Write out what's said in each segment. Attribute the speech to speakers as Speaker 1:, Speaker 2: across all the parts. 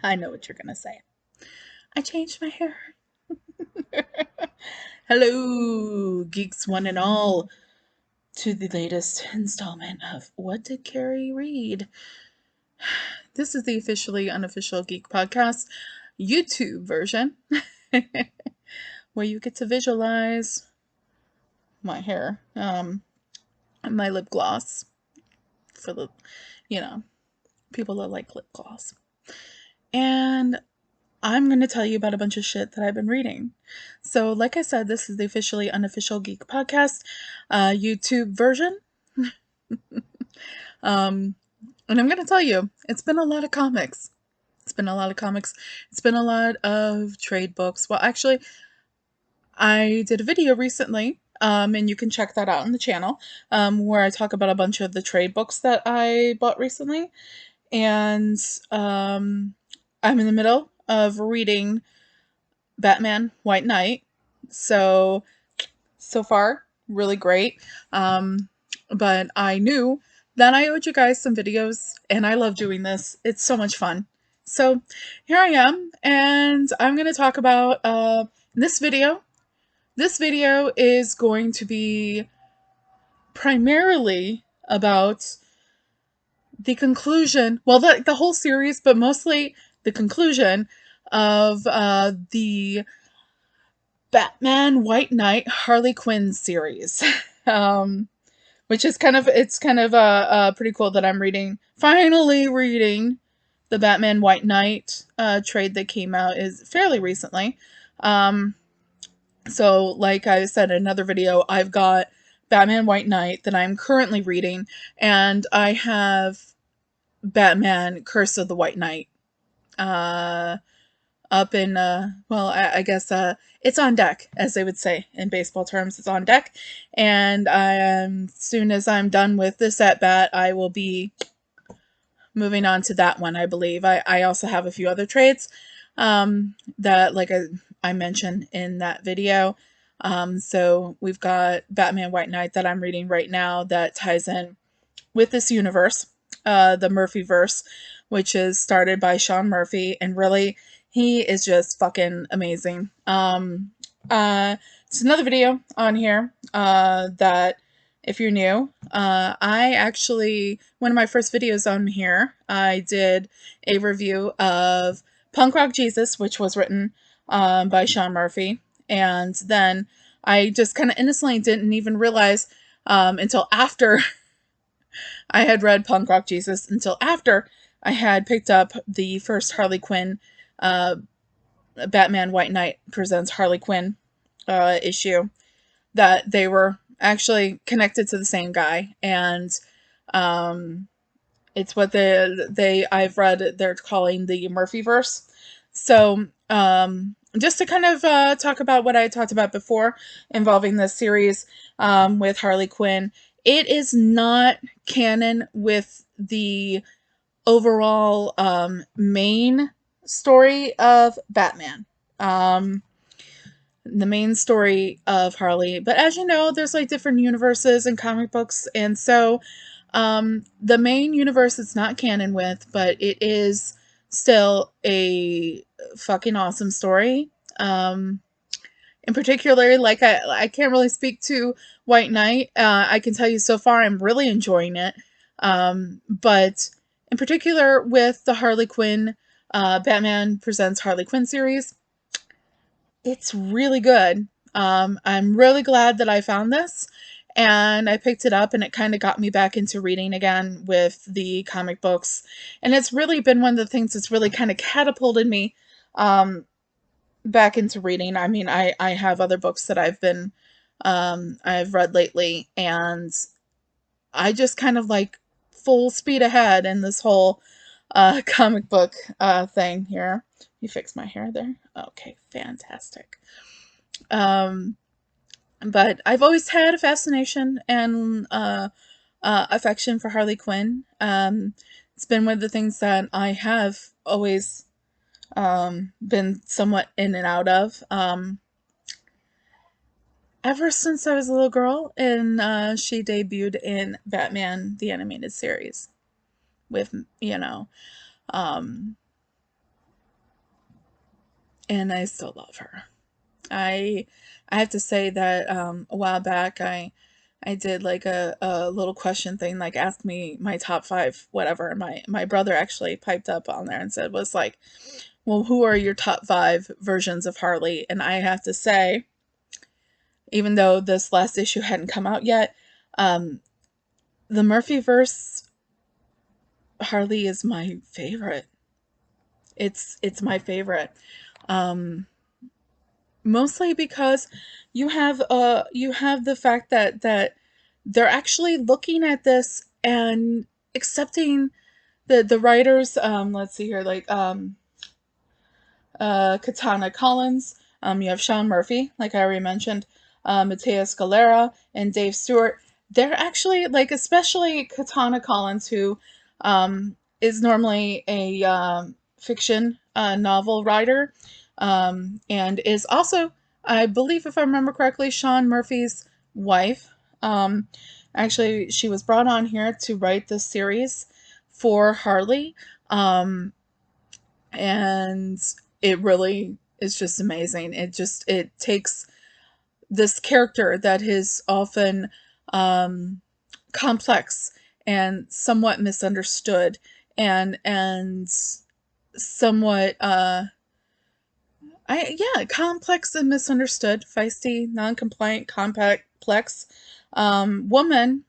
Speaker 1: I know what you're gonna say. I changed my hair. Hello, geeks one and all, to the latest installment of What Did Carrie Read? This is the officially unofficial Geek podcast YouTube version where you get to visualize my hair, my lip gloss for the, you know, people that like lip gloss. And I'm going to tell you about a bunch of shit that I've been reading. So, like I said, this is the officially unofficial Geek podcast YouTube version. And I'm going to tell you, it's been a lot of comics. It's been a lot of comics. It's been a lot of trade books. Well, actually, I did a video recently, and you can check that out on the channel, where I talk about a bunch of the trade books that I bought recently. And I'm in the middle of reading Batman White Knight. So far, really great. But I knew that I owed you guys some videos, and I love doing this. It's so much fun. So here I am, and I'm going to talk about this video. This video is going to be primarily about the conclusion, well, the whole series, but mostly the conclusion of the Batman White Knight Harley Quinn series. Which is it's kind of pretty cool that I'm finally reading the Batman White Knight trade that came out is fairly recently. So like I said in another video, I've got Batman White Knight that I'm currently reading, and I have Batman Curse of the White Knight up in, well, I guess it's on deck, as they would say in baseball terms. It's on deck, and as soon as I'm done with this at-bat, I will be moving on to that one, I believe. I also have a few other trades that, like I mentioned in that video. So we've got Batman White Knight that I'm reading right now that ties in with this universe, the Murphyverse, which is started by Sean Murphy, and really, he is just fucking amazing. It's another video on here that, if you're new, I actually, one of my first videos on here, I did a review of Punk Rock Jesus, which was written by Sean Murphy, and then I just kind of innocently didn't even realize until after I had read Punk Rock Jesus, until after I had picked up the first Harley Quinn, Batman White Knight presents Harley Quinn issue, that they were actually connected to the same guy. And it's what I've read, they're calling the Murphyverse. So just to kind of talk about what I talked about before involving this series with Harley Quinn, it is not canon with the overall main story of Batman. The main story of Harley. But as you know, there's like different universes and comic books, and so the main universe it's not canon with, but it is still a fucking awesome story. In particular, like I can't really speak to White Knight. I can tell you so far I'm really enjoying it. But in particular with the Harley Quinn, Batman Presents Harley Quinn series, it's really good. I'm really glad that I found this, and I picked it up, and it kind of got me back into reading again with the comic books. And it's really been one of the things that's really kind of catapulted me back into reading. I mean, I have other books that I've read lately, and I just kind of like full speed ahead in this whole comic book thing here. You fix my hair there? Okay, fantastic. But I've always had a fascination and affection for Harley Quinn. It's been one of the things that I have always been somewhat in and out of. Ever since I was a little girl, and she debuted in Batman the Animated Series with, you know, and I still love her. I I have to say that a while back I did like a little question thing, like ask me my top five whatever, and my brother actually piped up on there and said was like, well, who are your top five versions of Harley? And I have to say, even though this last issue hadn't come out yet, um, the Murphyverse Harley is my favorite. It's my favorite. Um, Mostly because you have the fact that they're actually looking at this and accepting the writers, let's see here, like Katana Collins. You have Sean Murphy, like I already mentioned, Matteo Scalera, and Dave Stewart. They're actually, like, especially Katana Collins, who is normally a fiction novel writer, and is also, I believe, if I remember correctly, Sean Murphy's wife. Um, Actually, she was brought on here to write this series for Harley. And it really is just amazing. It takes this character that is often complex and somewhat misunderstood, and somewhat complex and misunderstood, feisty, non-compliant, complex woman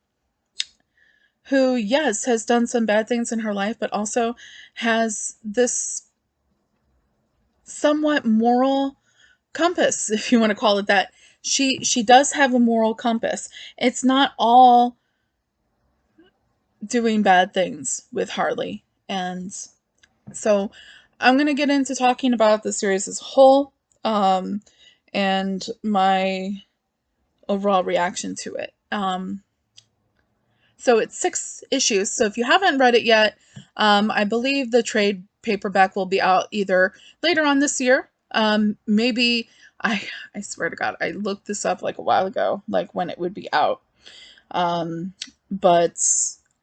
Speaker 1: who, yes, has done some bad things in her life, but also has this somewhat moral compass, if you want to call it that. She does have a moral compass. It's not all doing bad things with Harley. And so I'm going to get into talking about the series as a whole, and my overall reaction to it. So it's 6 issues. So if you haven't read it yet, I believe the trade paperback will be out either later on this year. Maybe I swear to God, I looked this up like a while ago, like when it would be out. But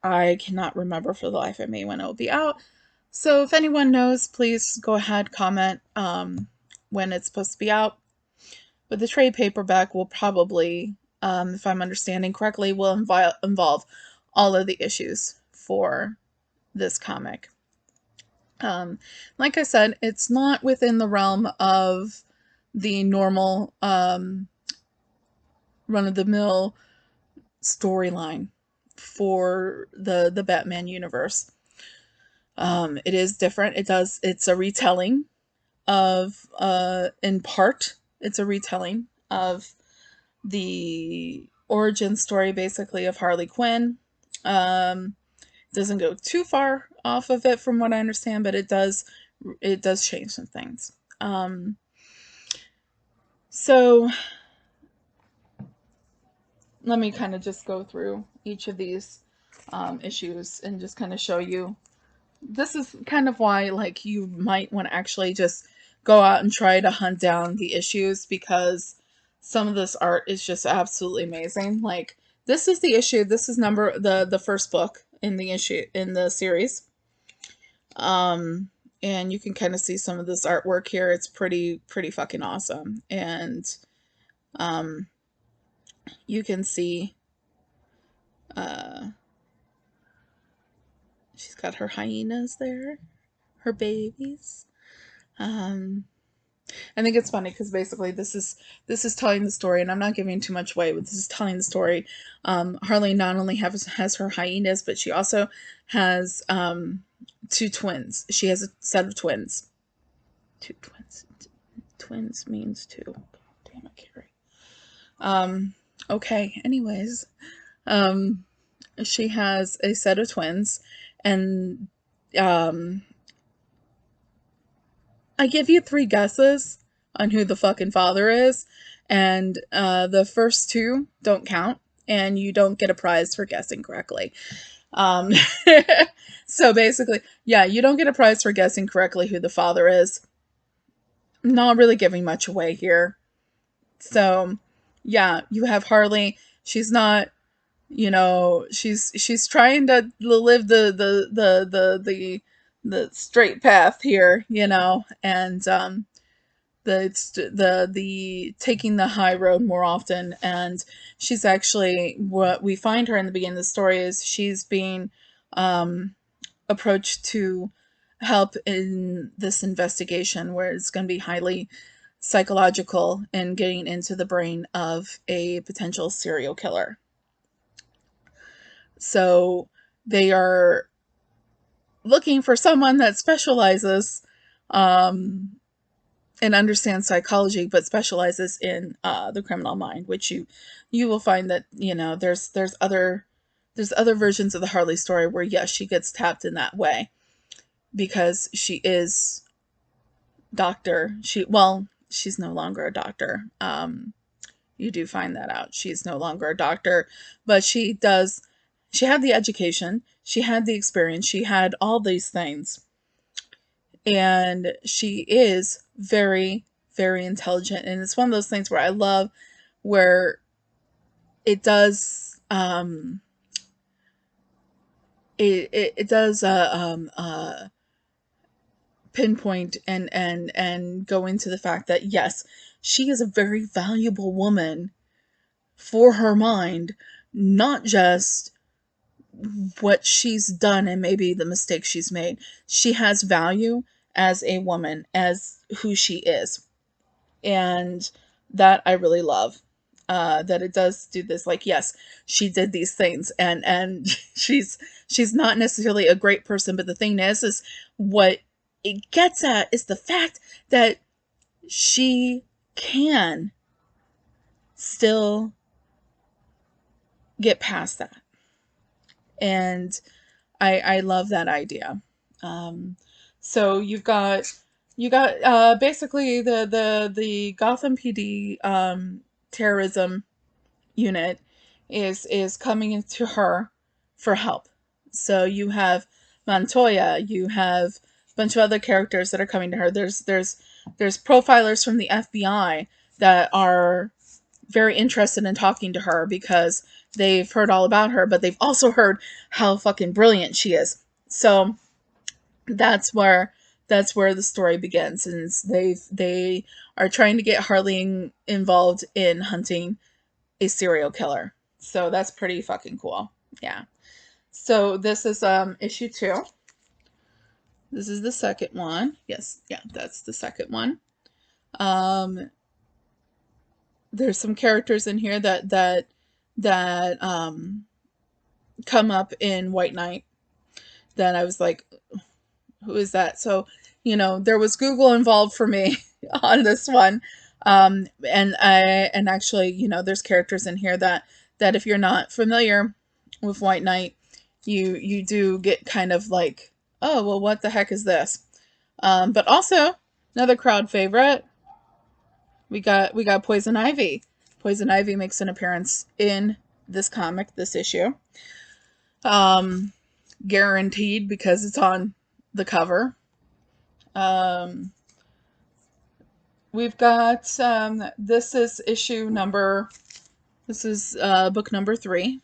Speaker 1: I cannot remember for the life of me when it will be out. So if anyone knows, please go ahead, comment when it's supposed to be out. But the trade paperback will probably, if I'm understanding correctly, will involve all of the issues for this comic. Like I said, it's not within the realm of the normal run-of-the-mill storyline for the Batman universe. It is different. It's a retelling of, in part, it's a retelling of the origin story, basically, of Harley Quinn. Doesn't go too far off of it from what I understand, but it does change some things. So let me kind of just go through each of these issues and just kind of show you. This is kind of why, like, you might want to actually just go out and try to hunt down the issues, because some of this art is just absolutely amazing. Like, this is the issue. This is the first book in the issue in the series. And you can kind of see some of this artwork here. It's pretty fucking awesome. And you can see she's got her hyenas there, her babies. I think it's funny because basically this is telling the story, and I'm not giving too much away, but this is telling the story. Harley not only has her hyenas, but she also has 2 twins. She has a set of twins. 2 twins. Twins means 2. God damn it, Carrie. Okay. Anyways, she has a set of twins, and I give you 3 guesses on who the fucking father is, and the first 2 don't count, and you don't get a prize for guessing correctly. Um, so basically, yeah, you don't get a prize for guessing correctly who the father is. Not really giving much away here. So, yeah, you have Harley. She's not, she's trying to live the straight path here, and the taking the high road more often. And she's actually, what we find her in the beginning of the story is she's being approached to help in this investigation where it's going to be highly psychological and getting into the brain of a potential serial killer. So they are looking for someone that specializes and understands psychology, but specializes in the criminal mind, which you will find that, you know, there's other versions of the Harley story where, yes, she gets tapped in that way because she is doctor. She's no longer a doctor. You do find that out. She's no longer a doctor, but she had the education, she had the experience, she had all these things. And she is very, very intelligent. And it's one of those things where I love where it does, it does, pinpoint and go into the fact that, yes, she is a very valuable woman for her mind, not just what she's done and maybe the mistakes she's made. She has value as a woman, as who she is. And that I really love. That it does do this, like, yes, she did these things, and she's not necessarily a great person, but the thing is what it gets at is the fact that she can still get past that. And I love that idea. So you got basically the Gotham PD terrorism unit is coming into her for help. So you have Montoya, you have a bunch of other characters that are coming to her. There's profilers from the FBI that are very interested in talking to her because they've heard all about her, but they've also heard how fucking brilliant she is. So that's where the story begins, and they are trying to get Harley involved in hunting a serial killer. So that's pretty fucking cool. Yeah. So this is issue 2. This is the second one. Yes, yeah, that's the second one. There's some characters in here that come up in White Knight that I was like, who is that? So, you know, there was Google involved for me on this one. And actually, you know, there's characters in here that if you're not familiar with White Knight, you do get kind of like, oh, well, what the heck is this? But also another crowd favorite, we got Poison Ivy. Poison Ivy makes an appearance in this comic, this issue. Guaranteed because it's on the cover. We've got this is book number 3.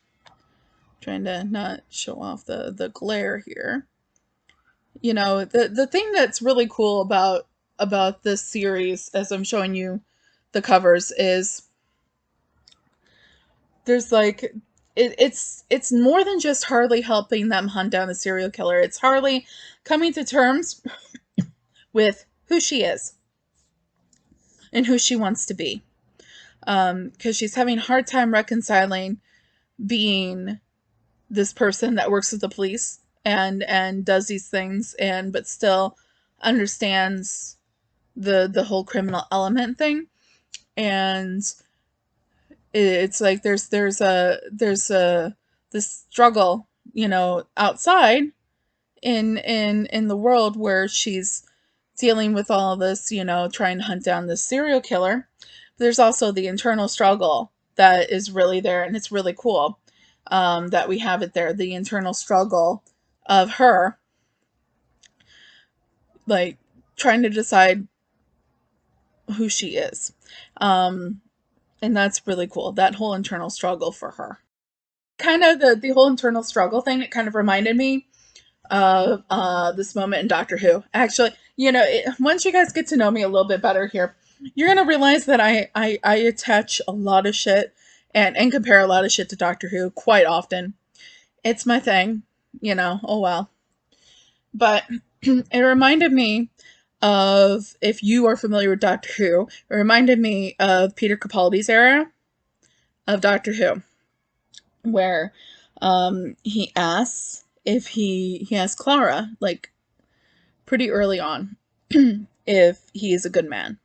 Speaker 1: Trying to not show off the glare here. You know, the thing that's really cool about this series, as I'm showing you the covers, is there's like it's more than just Harley helping them hunt down a serial killer. It's Harley coming to terms with who she is and who she wants to be, because she's having a hard time reconciling being this person that works with the police and does these things, but still understands the whole criminal element thing. And it's like there's this struggle, you know, outside in the world where she's dealing with all this, you know, trying to hunt down this serial killer. There's also the internal struggle that is really there, and it's really cool that we have it there. The internal struggle of her, like, trying to decide who she is. And that's really cool, that whole internal struggle for her. Kind of the whole internal struggle thing, it kind of reminded me of this moment in Doctor Who. Actually, you know, once you guys get to know me a little bit better here, You're gonna realize that I attach a lot of shit and compare a lot of shit to Doctor Who quite often. It's my thing, oh well. But it reminded me of, if you are familiar with Doctor Who, it reminded me of Peter Capaldi's era of Doctor Who, where he asks if he asks Clara, like, pretty early on, if he is a good man.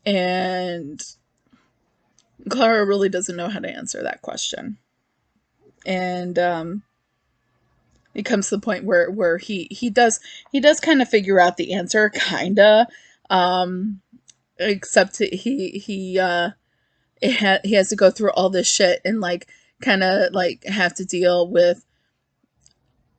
Speaker 1: And Clara really doesn't know how to answer that question. And it comes to the point where he does kind of figure out the answer, kinda. Um, Except he has to go through all this shit and like kind of like have to deal with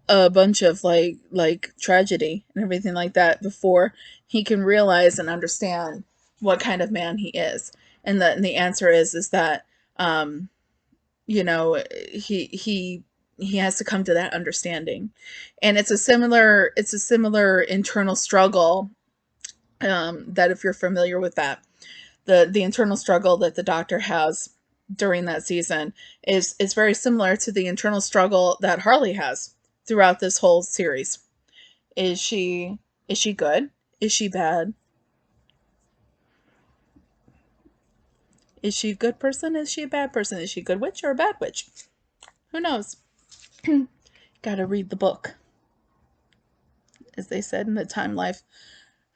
Speaker 1: a bunch of like tragedy and everything like that before he can realize and understand what kind of man he is. And the answer is that um you know he has to come to that understanding. And it's a similar internal struggle, that, if you're familiar with that, the internal struggle that the Doctor has during that season is very similar to the internal struggle that Harley has throughout this whole series. Is she good? Is she bad? Is she a good person? Is she a bad person? Is she a good witch or a bad witch? Who knows? Gotta read the book, as they said in the Time Life.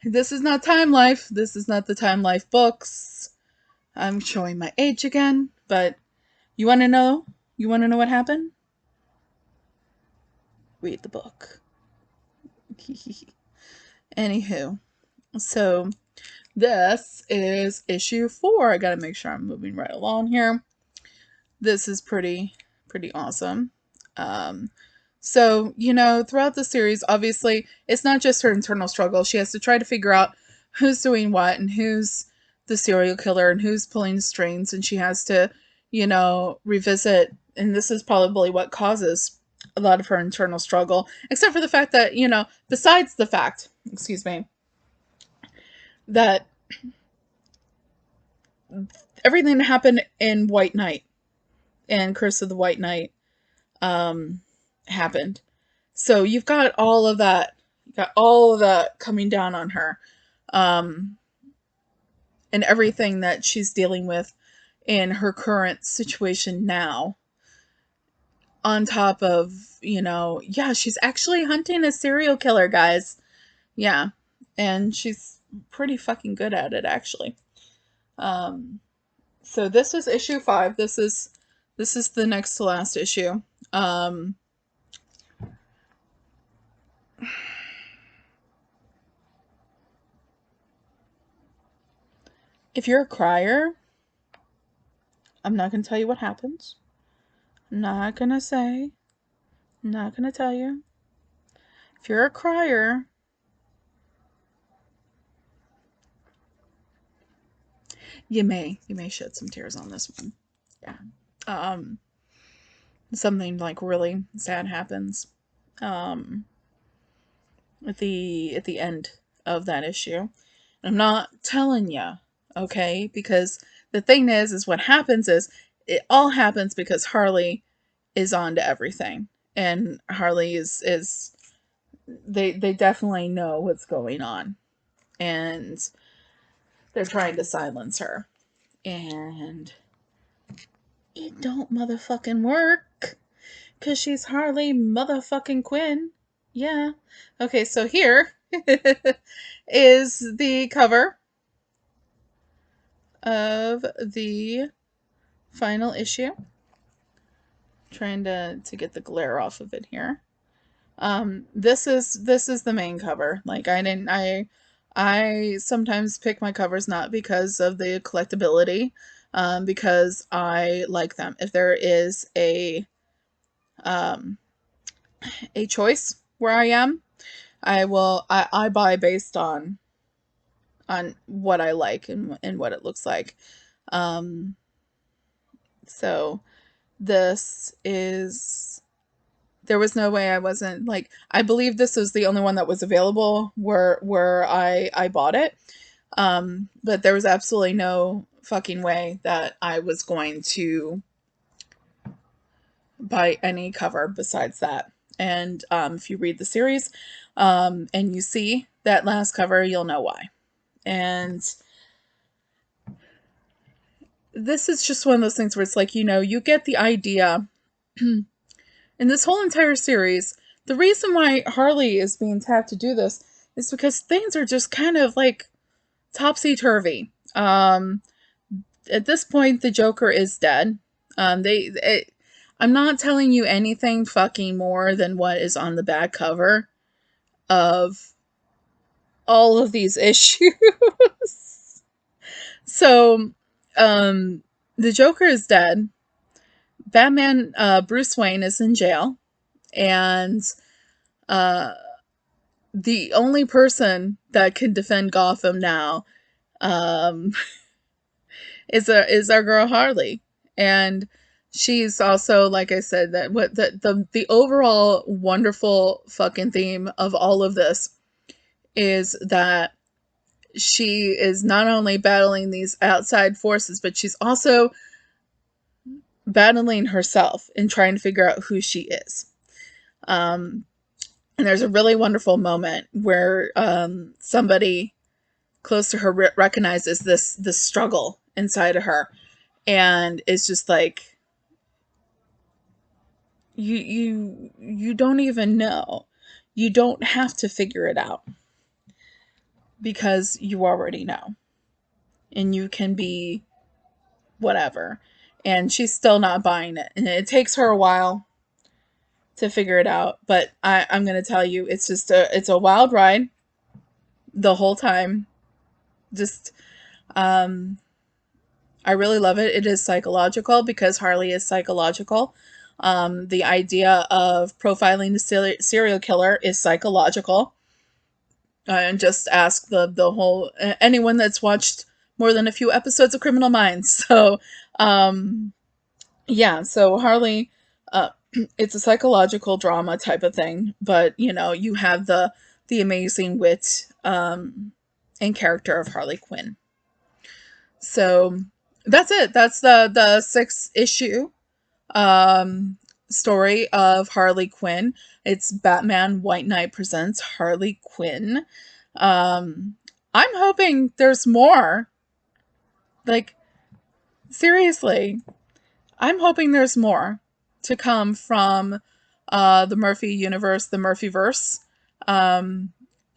Speaker 1: This is not Time Life. This is not the Time Life books. I'm showing my age again, but you want to know? You want to know what happened? Read the book. Anywho, so this is issue 4. I gotta make sure I'm moving right along here. This is pretty awesome. Um, so, throughout the series, obviously, it's not just her internal struggle. She has to try to figure out who's doing what and who's the serial killer and who's pulling the strings. And she has to, revisit. And this is probably what causes a lot of her internal struggle, except for the fact that, besides the fact, excuse me, that everything that happened in White Knight and Curse of the White Knight happened. So you've got all of that. You got all of that coming down on her, um, and everything that she's dealing with in her current situation now. On top of, yeah, she's actually hunting a serial killer, guys. Yeah, and she's pretty fucking good at it, actually. Um, so this is issue 5. This is the next to last issue. If you're a crier, I'm not going to tell you what happens. I'm not going to say. I'm not going to tell you. If you're a crier, you may shed some tears on this one. Yeah. Um Something like really sad happens um at the end of that issue. I'm not telling you, okay? Because the thing is what happens is it all happens because Harley is on to everything. And Harley is they definitely know what's going on. And they're trying to silence her. And it don't motherfucking work. Cause she's Harley motherfucking Quinn. Yeah. Okay, so here is the cover of the final issue. Trying to get the glare off of it here. This is the main cover. Like, I sometimes pick my covers not because of the collectability, because I like them. If there is um a choice where I am, I buy based on what I like and what it looks like. Um so this is there was no way I wasn't like, I believe this was the only one that was available where I bought it. But there was absolutely no fucking way that I was going to buy any cover besides that. And if you read the series and you see that last cover, you'll know why. And this is just one of those things where it's like, you get the idea. In this whole entire series, the reason why Harley is being tapped to do this is because things are just kind of like topsy-turvy. At this point, the Joker is dead. I'm not telling you anything fucking more than what is on the back cover of all of these issues. So, the Joker is dead. Batman, Bruce Wayne is in jail, and the only person that can defend Gotham now um, is our girl Harley, and she's also, like I said, that what the overall wonderful fucking theme of all of this is that she is not only battling these outside forces, but she's also battling herself and trying to figure out who she is. And there's a really wonderful moment where somebody close to her recognizes this struggle inside of her, and it's just like, you don't even know. You don't have to figure it out because you already know, and you can be whatever. And she's still not buying it, and it takes her a while to figure it out. But I'm gonna tell you, it's a wild ride the whole time. Just I really love it. It is psychological because Harley is psychological. The idea of profiling the serial killer is psychological. And just ask the whole anyone that's watched more than a few episodes of Criminal Minds. So, yeah. So Harley, it's a psychological drama type of thing, but you have the amazing wit and character of Harley Quinn. So that's it. That's the 6th issue story of Harley Quinn. It's Batman White Knight presents Harley Quinn. I'm hoping there's more. Like, seriously, I'm hoping there's more to come from the Murphy universe, the Murphyverse.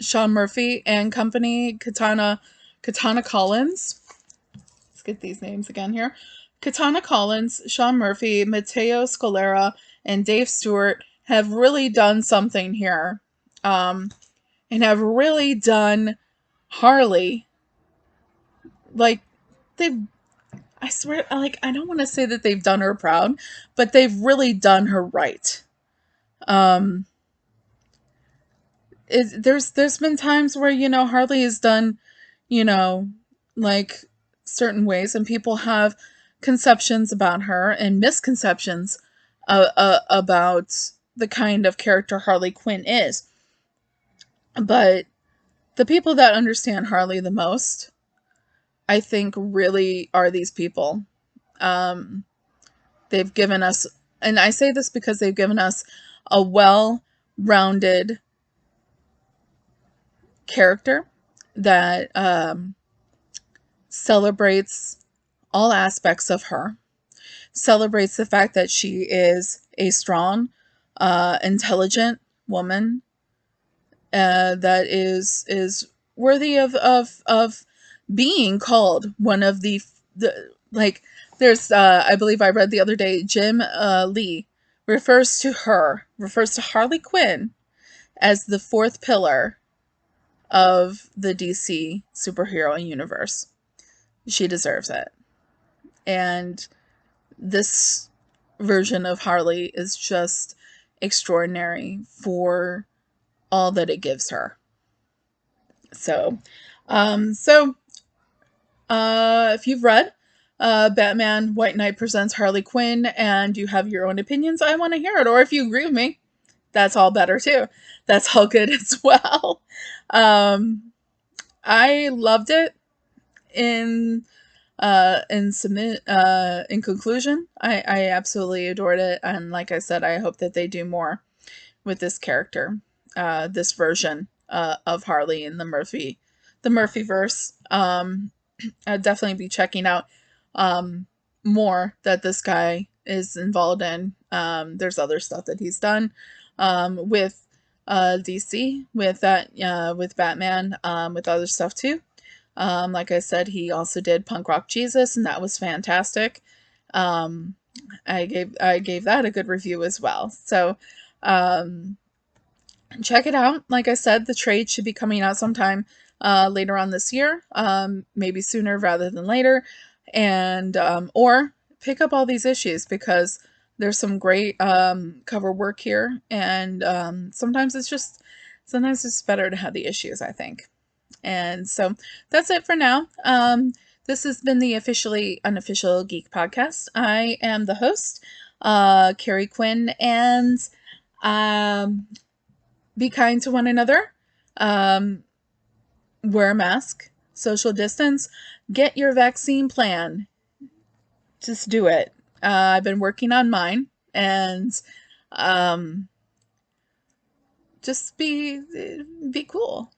Speaker 1: Sean Murphy and company, Katana Collins. Let's get these names again here. Katana Collins, Sean Murphy, Matteo Scalera, and Dave Stewart have really done something here. And have really done Harley. Like, I swear, like, I don't want to say that they've done her proud, but they've really done her right. There's been times where, Harley has done, like, certain ways, and people have conceptions about her and misconceptions about the kind of character Harley Quinn is. But the people that understand Harley the most, I think, really are these people. They've given us, and I say this because they've given us a well-rounded character that celebrates all aspects of her, celebrates the fact that she is a strong, intelligent woman that is worthy of being called one of the like. There's I believe I read the other day, Jim Lee refers to Harley Quinn as the 4th pillar of the DC superhero universe. She deserves it. And this version of Harley is just extraordinary for all that it gives her. So, if you've read Batman White Knight presents Harley Quinn and you have your own opinions, I want to hear it. Or if you agree with me, that's all better too. That's all good as well. I loved it. in conclusion, I absolutely adored it, and like I said, I hope that they do more with this character, this version of Harley in the Murphyverse. I'd definitely be checking out um, more that this guy is involved in. There's other stuff that he's done with DC, with Batman, with other stuff too. Like I said, he also did Punk Rock Jesus, and that was fantastic. Um, I gave that a good review as well. So um, check it out. Like I said, the trade should be coming out sometime later on this year, maybe sooner rather than later, and or pick up all these issues because there's some great cover work here, and sometimes it's better to have the issues, I think. And so that's it for now. This has been the officially unofficial Geek podcast. I am the host, Carrie Quinn, and um, be kind to one another. Um, wear a mask, social distance, get your vaccine plan. Just do it. I've been working on mine, and um, just be cool.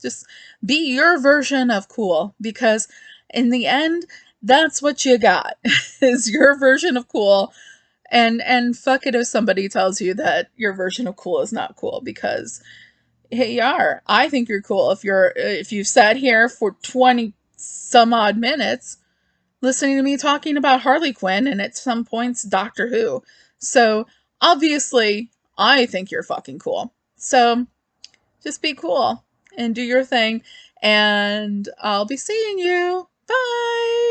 Speaker 1: Just be your version of cool, because in the end, that's what you got is your version of cool. And fuck it if somebody tells you that your version of cool is not cool, because hey, you are. I think you're cool if you've sat here for 20 some odd minutes listening to me talking about Harley Quinn and at some points Doctor Who. So obviously, I think you're fucking cool. So just be cool and do your thing, and I'll be seeing you. Bye.